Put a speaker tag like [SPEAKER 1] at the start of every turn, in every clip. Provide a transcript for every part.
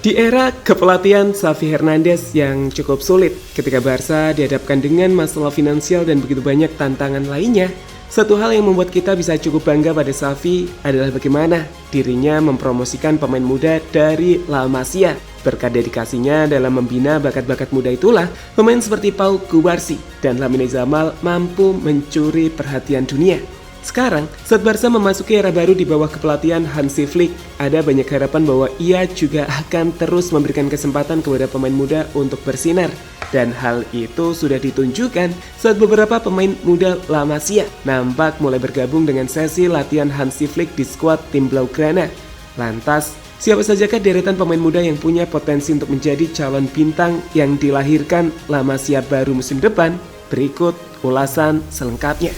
[SPEAKER 1] Di era kepelatihan Xavi Hernandez yang cukup sulit ketika Barca dihadapkan dengan masalah finansial dan begitu banyak tantangan lainnya, satu hal yang membuat kita bisa cukup bangga pada Xavi adalah bagaimana dirinya mempromosikan pemain muda dari La Masia. Berkat dedikasinya dalam membina bakat-bakat muda itulah, pemain seperti Pau Cubarsí dan Lamine Yamal mampu mencuri perhatian dunia. Sekarang, saat Barca memasuki era baru di bawah kepelatihan Hansi Flick, ada banyak harapan bahwa ia juga akan terus memberikan kesempatan kepada pemain muda untuk bersinar. Dan hal itu sudah ditunjukkan saat beberapa pemain muda La Masia nampak mulai bergabung dengan sesi latihan Hansi Flick di skuad tim Blaugrana. Lantas, siapa sajakah deretan pemain muda yang punya potensi untuk menjadi calon bintang yang dilahirkan La Masia baru musim depan? Berikut ulasan selengkapnya.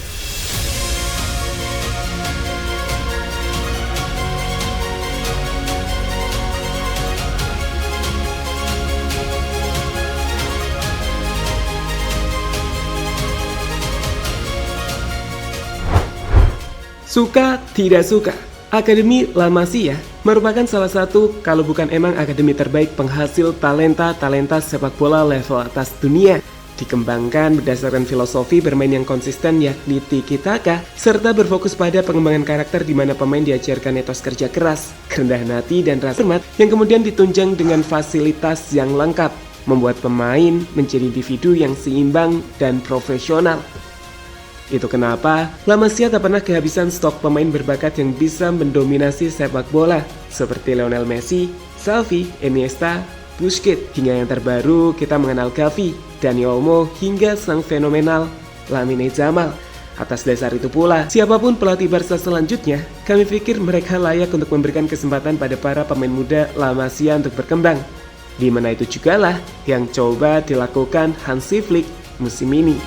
[SPEAKER 1] Suka tidak suka, Akademi La Masia merupakan salah satu, kalau bukan emang akademi terbaik penghasil talenta-talenta sepak bola level atas dunia. Dikembangkan berdasarkan filosofi bermain yang konsisten yakni tiki-taka, serta berfokus pada pengembangan karakter di mana pemain diajarkan etos kerja keras, kerendahan hati, dan rasa hormat yang kemudian ditunjang dengan fasilitas yang lengkap, membuat pemain menjadi individu yang seimbang dan profesional. Itu kenapa La Masia tak pernah kehabisan stok pemain berbakat yang bisa mendominasi sepak bola seperti Lionel Messi, Xavi, Iniesta, Busquets, hingga yang terbaru kita mengenal Gavi, Dani Olmo, hingga sang fenomenal Lamine Yamal. Atas dasar itu pula, siapapun pelatih Barca selanjutnya, kami pikir mereka layak untuk memberikan kesempatan pada para pemain muda La Masia untuk berkembang. Di mana itu jugalah yang coba dilakukan Hansi Flick musim ini.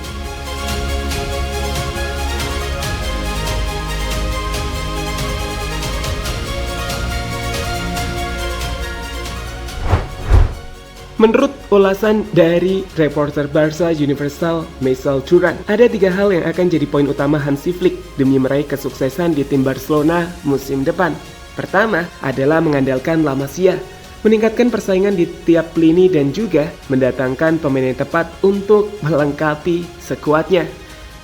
[SPEAKER 1] Menurut ulasan dari reporter Barca Universal Michel Duran, ada 3 hal yang akan jadi poin utama Hansi Flick demi meraih kesuksesan di tim Barcelona musim depan. Pertama adalah mengandalkan La Masia, meningkatkan persaingan di tiap lini dan juga mendatangkan pemain yang tepat untuk melengkapi skuadnya.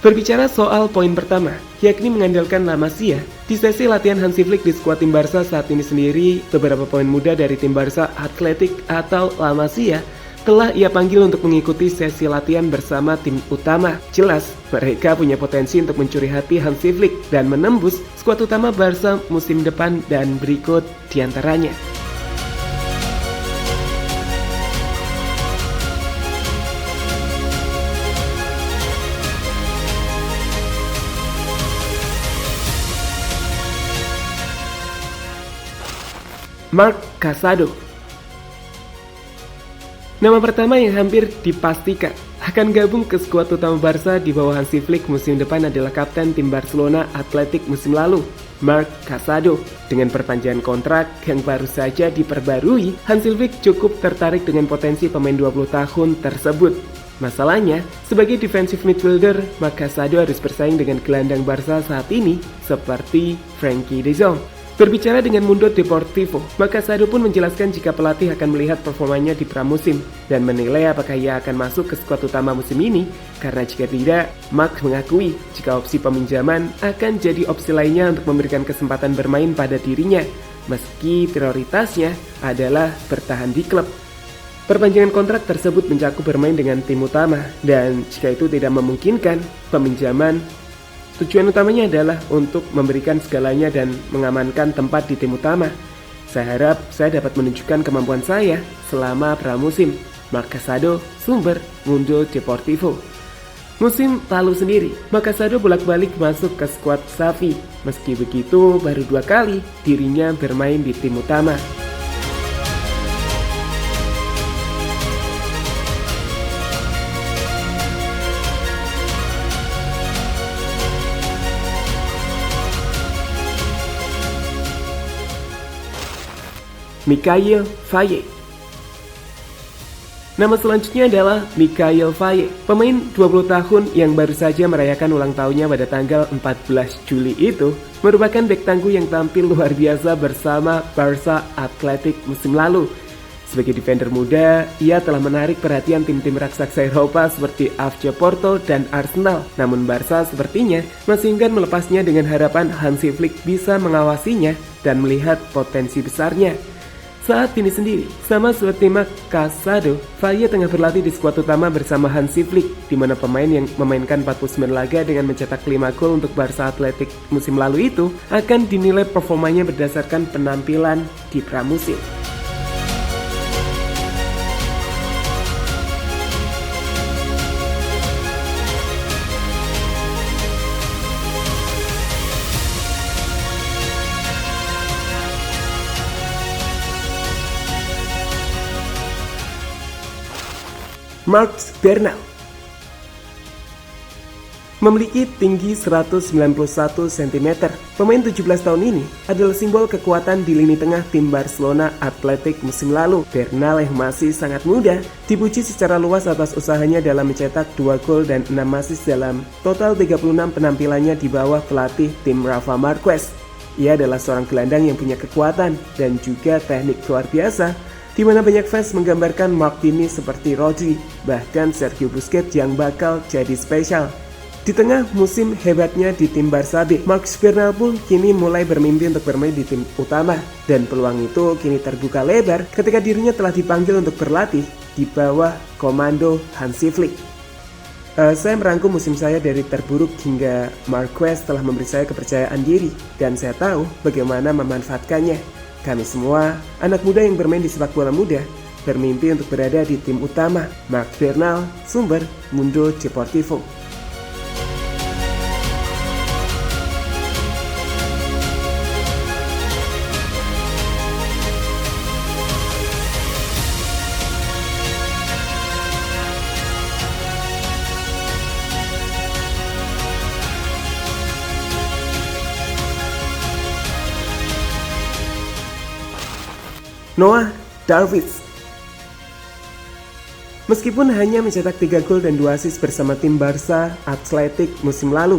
[SPEAKER 1] Berbicara soal poin pertama, yakni mengandalkan La Masia, di sesi latihan Hansi Flick di skuad tim Barca saat ini sendiri, beberapa pemain muda dari tim Barca Athletic atau La Masia telah ia panggil untuk mengikuti sesi latihan bersama tim utama. Jelas, mereka punya potensi untuk mencuri hati Hansi Flick dan menembus skuad utama Barca musim depan, dan berikut diantaranya. Marc Casado. Nama pertama yang hampir dipastikan akan gabung ke skuad utama Barca di bawah Hansi Flick musim depan adalah kapten tim Barcelona Athletic musim lalu, Marc Casado. Dengan perpanjangan kontrak yang baru saja diperbarui, Hansi Flick cukup tertarik dengan potensi pemain 20 tahun tersebut. Masalahnya, sebagai defensive midfielder, Marc Casado harus bersaing dengan gelandang Barca saat ini seperti Frenkie de Jong. Berbicara dengan Mundo Deportivo, Marc Casado pun menjelaskan jika pelatih akan melihat performanya di pramusim dan menilai apakah ia akan masuk ke skuad utama musim ini, karena jika tidak, Marc mengakui jika opsi peminjaman akan jadi opsi lainnya untuk memberikan kesempatan bermain pada dirinya, meski prioritasnya adalah bertahan di klub. Perpanjangan kontrak tersebut mencakup bermain dengan tim utama, dan jika itu tidak memungkinkan, peminjaman tujuan utamanya adalah untuk memberikan segalanya dan mengamankan tempat di tim utama. Saya harap saya dapat menunjukkan kemampuan saya selama pramusim. Marc Casado, sumber Mundo Deportivo. Musim lalu sendiri, Marc Casado bolak-balik masuk ke skuad Xavi. Meski begitu, baru 2 kali dirinya bermain di tim utama. Mikhail Faye. Nama selanjutnya adalah Mikhail Faye, pemain 20 tahun yang baru saja merayakan ulang tahunnya pada tanggal 14 Juli itu, merupakan bek tangguh yang tampil luar biasa bersama Barca Athletic musim lalu. Sebagai defender muda, ia telah menarik perhatian tim-tim raksasa Eropa seperti FC Porto dan Arsenal. Namun Barca sepertinya masih enggan melepasnya dengan harapan Hansi Flick bisa mengawasinya dan melihat potensi besarnya. Saat ini sendiri, sama seperti Marc Casado, Faye tengah berlatih di skuad utama bersama Hansi Flick, di mana pemain yang memainkan 49 laga dengan mencetak 5 gol untuk Barca Athletic musim lalu itu akan dinilai performanya berdasarkan penampilan di pramusim. Marc Bernal memiliki tinggi 191 cm. Pemain 17 tahun ini adalah simbol kekuatan di lini tengah tim Barcelona Athletic musim lalu. Bernal yang masih sangat muda dipuji secara luas atas usahanya dalam mencetak 2 gol dan 6 assist dalam total 36 penampilannya di bawah pelatih tim Rafa Marquez. Ia adalah seorang gelandang yang punya kekuatan dan juga teknik luar biasa, di mana banyak fans menggambarkan Martini seperti Rodri, bahkan Sergio Busquets yang bakal jadi spesial. Di tengah musim hebatnya di tim Barca B, Marc Bernal pun kini mulai bermimpi untuk bermain di tim utama. Dan peluang itu kini terbuka lebar ketika dirinya telah dipanggil untuk berlatih di bawah komando Hansi Flick. Saya merangkum musim saya dari terburuk hingga Marquez telah memberi saya kepercayaan diri, dan saya tahu bagaimana memanfaatkannya. Kami semua, anak muda yang bermain di sepak bola muda, bermimpi untuk berada di tim utama. Marc Bernal, sumber Mundo Deportivo. Noah Darwitz. Meskipun hanya mencetak 3 gol dan 2 assist bersama tim Barca Athletic musim lalu,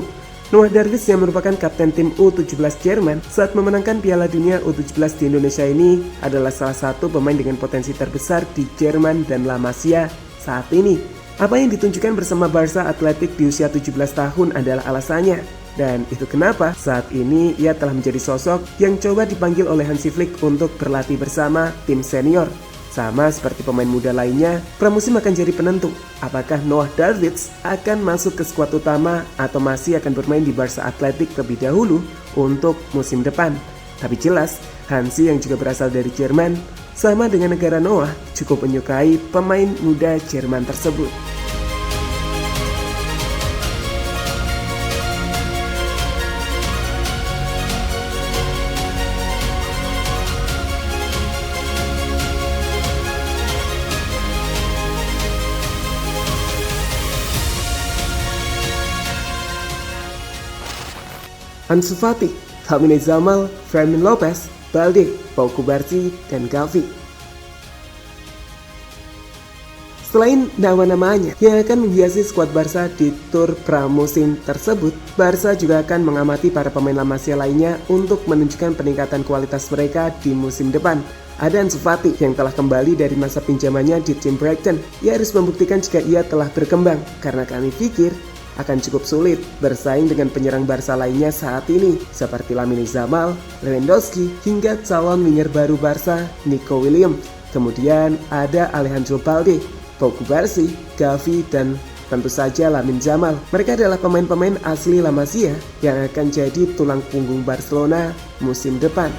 [SPEAKER 1] Noah Darwitz yang merupakan kapten tim U17 Jerman saat memenangkan Piala Dunia U17 di Indonesia ini adalah salah satu pemain dengan potensi terbesar di Jerman dan La Masia saat ini. Apa yang ditunjukkan bersama Barca Athletic di usia 17 tahun adalah alasannya. Dan itu kenapa saat ini ia telah menjadi sosok yang coba dipanggil oleh Hansi Flick untuk berlatih bersama tim senior. Sama seperti pemain muda lainnya, pramusim akan jadi penentu apakah Noah Darwitz akan masuk ke skuad utama atau masih akan bermain di Barca Athletic terlebih dahulu untuk musim depan. Tapi jelas, Hansi yang juga berasal dari Jerman, sama dengan negara Noah, cukup menyukai pemain muda Jerman tersebut. Ansu Fati, Lamine Yamal, Fermin Lopez, Balde, Pau Cubarsí, dan Gavi. Selain nama-namanya yang akan menghiasi skuad Barca di tur pramusim tersebut, Barca juga akan mengamati para pemain La Masia lainnya untuk menunjukkan peningkatan kualitas mereka di musim depan. Ada Ansu Fati yang telah kembali dari masa pinjamannya di tim Brighton. Ia harus membuktikan jika ia telah berkembang, karena kami pikir akan cukup sulit bersaing dengan penyerang Barca lainnya saat ini seperti Lamine Yamal, Lewandowski, hingga calon winger baru Barca, Nico Williams. Kemudian ada Alejandro Balde, Pau Cubarsí, Gavi, dan tentu saja Lamine Yamal. Mereka adalah pemain-pemain asli La Masia yang akan jadi tulang punggung Barcelona musim depan.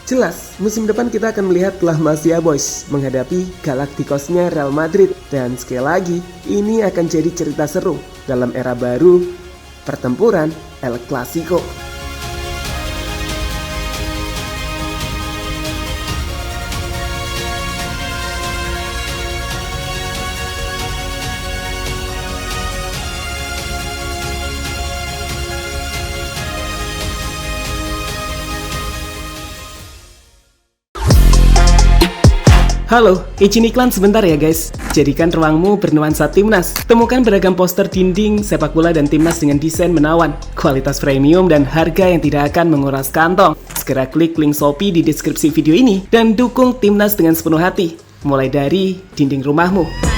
[SPEAKER 1] Jelas, musim depan kita akan melihat La Masia Boys menghadapi Galacticosnya Real Madrid. Dan sekali lagi, ini akan jadi cerita seru dalam era baru pertempuran El Clasico. Halo, izin iklan sebentar ya guys. Jadikan ruangmu bernuansa timnas. Temukan beragam poster dinding, sepak bola dan timnas dengan desain menawan, kualitas premium dan harga yang tidak akan menguras kantong. Segera klik link Shopee di deskripsi video ini dan dukung timnas dengan sepenuh hati. Mulai dari dinding rumahmu.